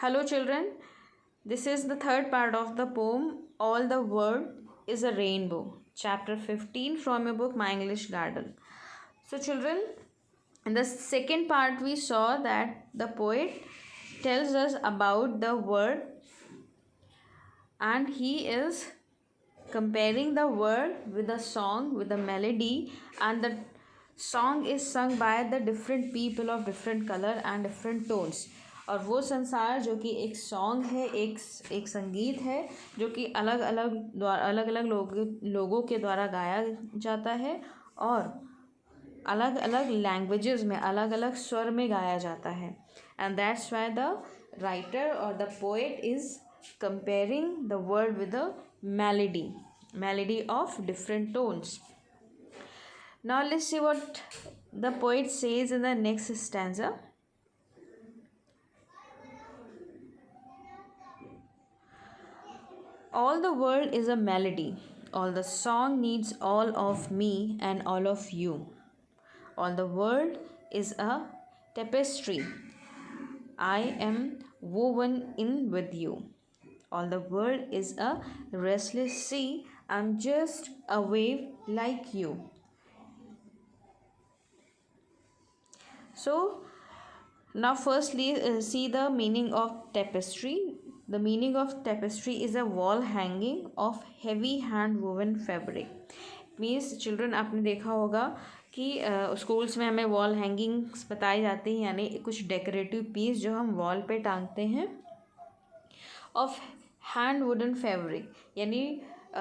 Hello, children. This is the third part of the poem All the World is a Rainbow, chapter 15 from your book My English Garden. So, children, in the second part, we saw that the poet tells us about the world and he is comparing the word with a song, with a melody, and the song is sung by the different people of different color and different tones. और वो संसार जो कि एक song है, एक संगीत है जो कि अलग अलग लोगों के द्वारा गाया जाता है और अलग अलग लैंग्वेजेस में अलग अलग स्वर में गाया जाता है. And that's why the writer और the poet is comparing the word with a melody of different tones. Now let's see what the poet says in the next stanza. All the world is a melody, all the song needs all of me and all of you. All the world is a tapestry, I am woven in with you. All the world is a restless sea, I'm just a wave like you. So, now firstly see the meaning of tapestry. The meaning of tapestry is a wall hanging of heavy hand woven fabric. Means children आपने देखा होगा कि schools में हमें wall hangings बताई जाती हैं, यानी कुछ डेकोरेटिव पीस जो हम वॉल पे टांगते हैं ऑफ हैंड वुडन फैब्रिक, यानी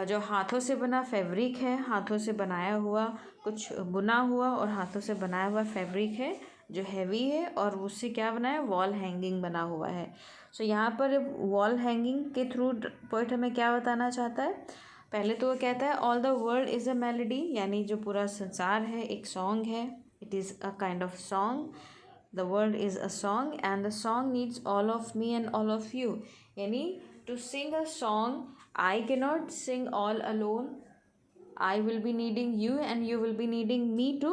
जो हाथों से बना फैब्रिक है, हाथों से बनाया हुआ कुछ बुना हुआ और हाथों से बनाया हुआ फैब्रिक है जो हैवी है और उससे क्या बना है, वॉल हैंगिंग बना हुआ है. सो यहाँ पर वॉल हैंगिंग के थ्रू पोएट हमें क्या बताना चाहता है. पहले तो वो कहता है all the world is a melody, यानी जो पूरा संसार है एक सॉन्ग है. It is a kind of song. The world is a song and the song needs all of me and all of you. यानी to sing a song, I cannot sing all alone. I will be needing you and you will be needing me to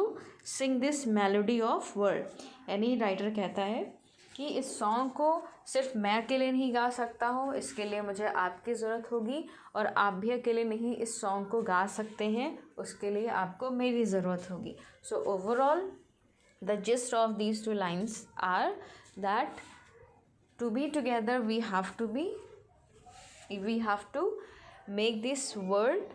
sing this melody of world. यानी writer कहता है कि इस song को सिर्फ मैं अकेले नहीं गा सकता हूँ, इसके लिए मुझे आपकी ज़रूरत होगी और आप भी अकेले नहीं इस सॉन्ग को गा सकते हैं, उसके लिए आपको मेरी ज़रूरत होगी. So overall the gist of these two lines are that to be together we have to make this world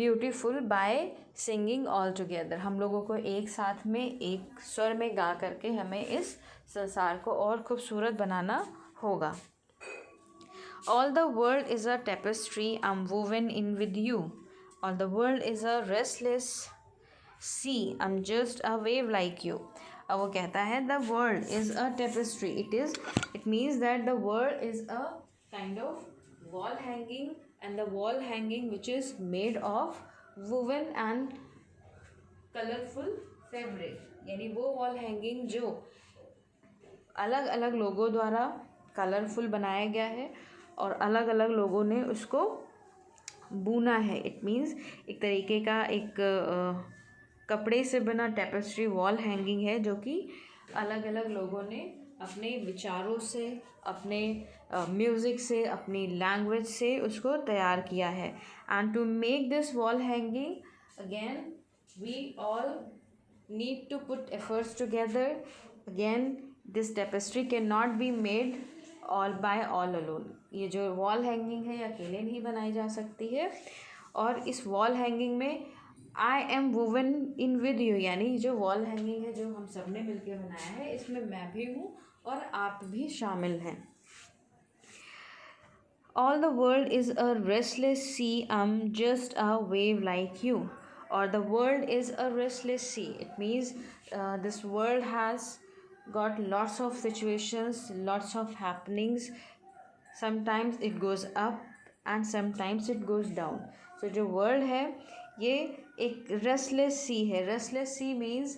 beautiful by singing all together. हम लोगों को एक साथ में एक स्वर में गा करके हमें इस संसार को और खूबसूरत बनाना होगा. All the world is a tapestry I'm woven in with you. All the world is a restless sea, I'm just a wave like you. अब वो कहता है the world is a tapestry. It means that the world is a kind of wall hanging and the wall hanging which is made of woven and colourful fabric. यानी वो wall hanging जो अलग अलग लोगों द्वारा कलरफुल बनाया गया है और अलग अलग लोगों ने उसको बुना है. इट मीन्स एक तरीके का एक कपड़े से बना टेपेस्ट्री वॉल हैंगिंग है जो कि अलग अलग लोगों ने अपने विचारों से, अपने म्यूज़िक से, अपनी लैंग्वेज से उसको तैयार किया है. And to make this wall hanging again we all need to put efforts together. Again this tapestry can not be made all by all alone. ये जो वॉल हैंगिंग है ये अकेले नहीं बनाई जा सकती है. और इस वॉल हैंगिंग में I am woven in with you, यानी जो वॉल हैंगिंग है जो हम सब ने मिलकर बनाया है इसमें मैं भी हूँ और आप भी शामिल हैं. All the world is a restless sea, I am just a wave like you. और the world is a restless sea. It means this world has got lots of situations, lots of happenings. Sometimes it goes up and sometimes it goes down. So जो world है ये एक restless sea है. Restless sea means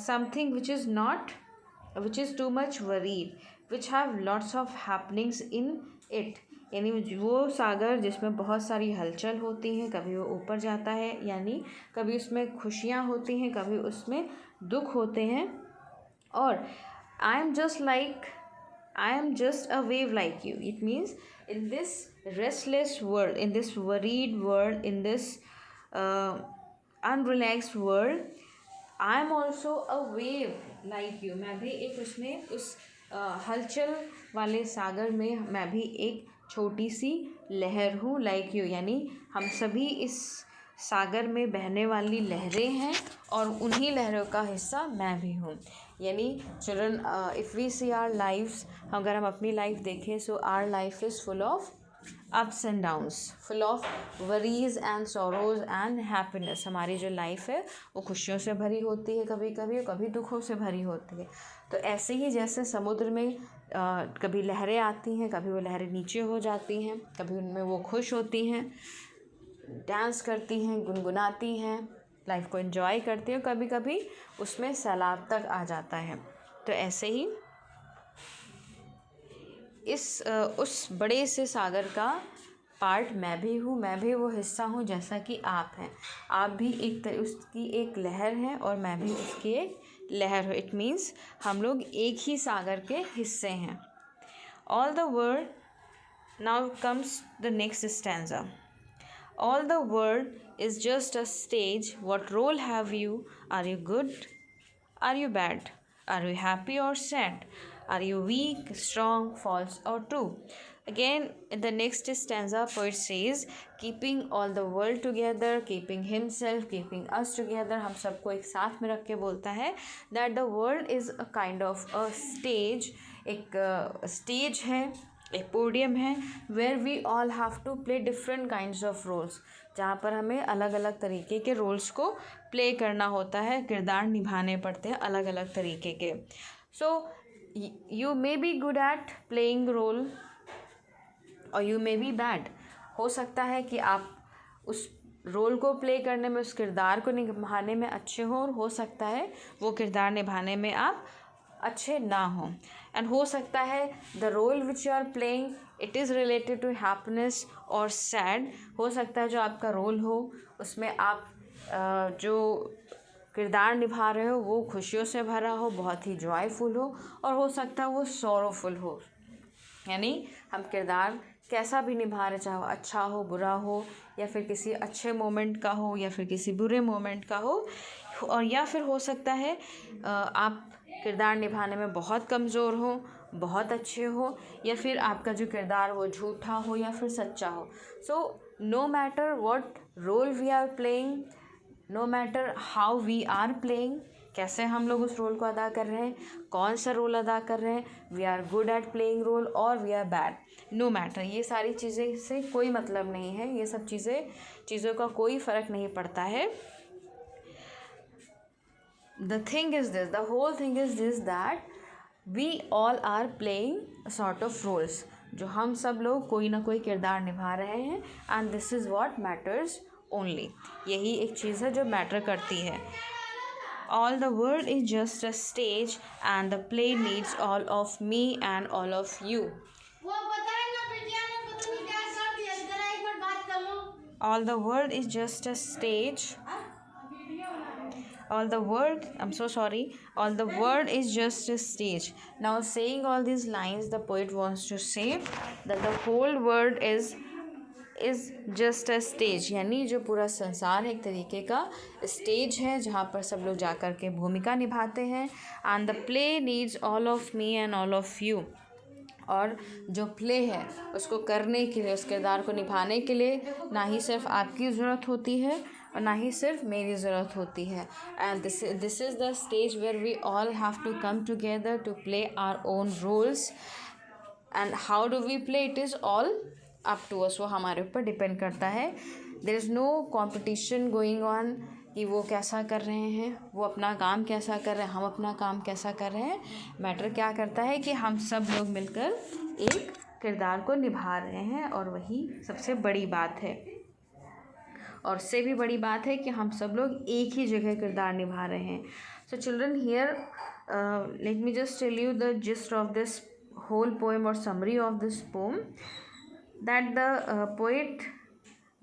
something which is too much worried, which have lots of happenings in it. यानी वो सागर जिसमें बहुत सारी हलचल होती हैं, कभी वो ऊपर जाता है, यानी कभी उसमें खुशियाँ होती हैं, कभी उसमें दुख होते हैं. और I am just a wave like you. It means in this restless world, in this worried world, in this uh, unrelaxed world, I am also a wave like you. मैं भी एक उसमें उस हलचल वाले सागर में मैं भी एक छोटी सी लहर हूँ like you. यानी हम सभी इस सागर में बहने वाली लहरें हैं और उन्हीं लहरों का हिस्सा मैं भी हूँ. यानी children, if we see our lives, अगर हम अपनी लाइफ देखें, so our life is full of ups and downs, full of worries and sorrows and happiness. हमारी जो लाइफ है वो खुशियों से भरी होती है कभी कभी, और कभी दुखों से भरी होती है. तो ऐसे ही जैसे समुद्र में कभी लहरें आती हैं, कभी वो लहरें नीचे हो जाती हैं, कभी उनमें वो खुश होती हैं, डांस करती हैं, गुनगुनाती हैं, लाइफ को एंजॉय करती हैं, कभी कभी उसमें सैलाब तक आ जाता है. तो ऐसे ही उस बड़े से सागर का पार्ट मैं भी हूँ, मैं भी वो हिस्सा हूँ जैसा कि आप हैं. आप भी उसकी एक लहर हैं और मैं भी उसकी एक लहर हूँ. इट मीन्स हम लोग एक ही सागर के हिस्से हैं. All the world, now comes the next stanza. All the world is just a stage. What role have you? Are you good? Are you bad? Are you happy or sad? Are you weak, strong, false or true? Again, in the next stanza, poet says, keeping all the world together, keeping himself, keeping us together. हम सबको एक साथ में रख के बोलता है that the world is a kind of a stage. एक स्टेज है, एक पोडियम है, where we all have to play different kinds of roles, जहाँ पर हमें अलग अलग तरीके के रोल्स को प्ले करना होता है, किरदार निभाने पड़ते हैं अलग अलग तरीके के. So you may be good at playing role और यू मे बी बैड. हो सकता है कि आप उस रोल को प्ले करने में, उस किरदार को निभाने में अच्छे हो, और हो सकता है वो किरदार निभाने में आप अच्छे ना हों. एंड हो सकता है the role which you are playing it is related to happiness और सैड. हो सकता है जो आपका रोल हो उसमें आप जो किरदार निभा रहे हो वो खुशियों से भरा हो, बहुत ही जॉयफुल हो, और हो सकता है वो सॉरोफुल हो. यानी हम किरदार कैसा भी निभा रहे, चाहे वो अच्छा हो, बुरा हो, या फिर किसी अच्छे मोमेंट का हो, या फिर किसी बुरे मोमेंट का हो, और या फिर हो सकता है आप किरदार निभाने में बहुत कमज़ोर हो, बहुत अच्छे हो, या फिर आपका जो किरदार वो झूठा हो या फिर सच्चा हो. So no matter what role we are playing, no matter how we are playing, कैसे हम लोग उस रोल को अदा कर रहे हैं, कौन सा रोल अदा कर रहे हैं, we are good at playing role और we are bad, no matter. ये सारी चीज़ें से कोई मतलब नहीं है, ये सब चीज़ों का कोई फ़र्क नहीं पड़ता है. The thing is this, the whole thing is this, that we all are playing a sort of roles. जो हम सब लोग कोई ना कोई किरदार निभा रहे हैं, and this is what matters only. यही एक चीज़ है जो मैटर करती है. All the world is just a stage and the play needs all of me and all of you. All the world is just a stage. All the world, I'm so sorry, all the world is just a stage. Now saying all these lines, the poet wants to say that the whole world is just a stage. यानी जो पूरा संसार है एक तरीके का stage है जहाँ पर सब लोग जा कर के भूमिका निभाते हैं. and the play needs all of me and all of you. और जो प्ले है उसको करने के लिए, उस किरदार को निभाने के लिए ना ही सिर्फ आपकी ज़रूरत होती है और ना ही सिर्फ मेरी ज़रूरत होती है. And this is the stage where we all have to come together to play our own roles. And how do we play, it is all up to us. वो हमारे ऊपर डिपेंड करता है. There is no competition going on कि वो कैसा कर रहे हैं, वो अपना काम कैसा कर रहे हैं, हम अपना काम कैसा कर रहे हैं. मैटर क्या करता है कि हम सब लोग मिलकर एक किरदार को निभा रहे हैं, और वही सबसे बड़ी बात है. और से भी बड़ी बात है कि हम सब लोग एक ही जगह किरदार निभा रहे हैं. So children, here let me just tell you the gist of this whole poem और summary of this poem, that the poet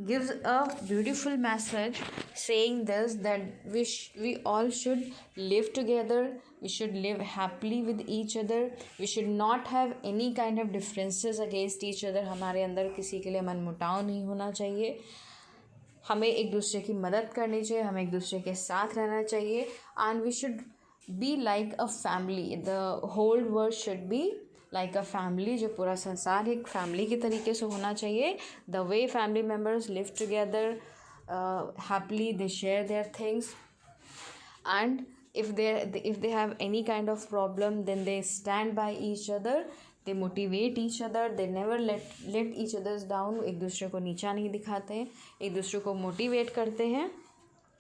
gives a beautiful message saying this, that we all should live together, we should live happily with each other, we should not have any kind of differences against each other. हमारे अंदर किसी के लिए मनमुटाव नहीं होना चाहिए, हमें एक दूसरे की मदद करनी चाहिए, हमें एक दूसरे के साथ रहना चाहिए. And we should be like a family, the whole world should be like a family. जो पूरा संसार एक फैमिली के तरीके से होना चाहिए. The way family members live together happily, they share their things, and if they have any kind of problem, then they stand by each other, they motivate each other, they never let each others down. एक दूसरे को नीचा नहीं दिखाते हैं, एक दूसरे को मोटिवेट करते हैं,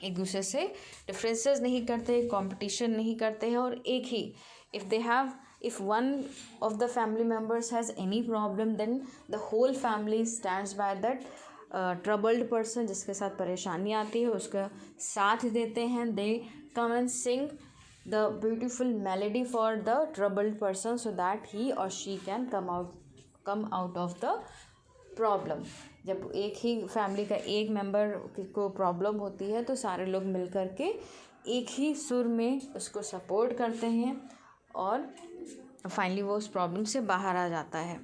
एक दूसरे से डिफरेंसेस नहीं करते, कंपटीशन नहीं करते हैं. और एक ही if one of the family members has any problem, then the whole family stands by that troubled person, जिसके साथ परेशानी आती है उसका साथ देते हैं. दे come and sing the beautiful melody for the troubled person, so that he or she can come out of the problem. जब एक ही फैमिली का एक मेंबर को प्रॉब्लम होती है तो सारे लोग मिल कर के एक ही सुर में उसको सपोर्ट करते हैं और फाइनली वो उस प्रॉब्लम से बाहर आ जाता है.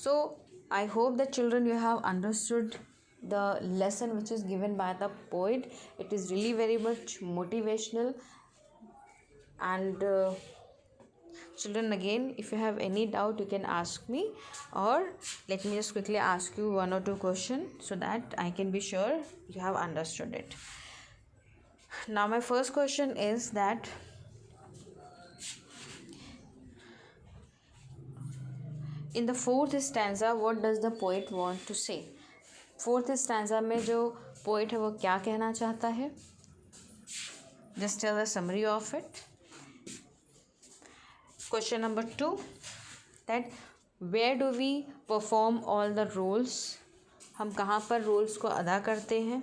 सो I hope that children, you have understood the lesson which is given by the poet. It is really very much motivational. And children, again, if you have any doubt, you can ask me, or let me just quickly ask you one or two questions so that I can be sure you have understood it. Now my first question is that in the fourth stanza, what does the poet want to say? Fourth stanza में जो poet है वो क्या कहना चाहता है? Just tell the summary of it. Question number 2, that where do we perform all the roles? हम कहाँ पर रोल्स को अदा करते हैं?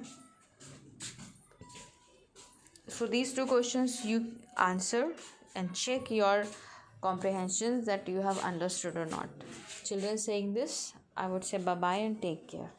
So these two questions you answer and check your comprehensions that you have understood or not. Children, saying this, I would say bye bye and take care.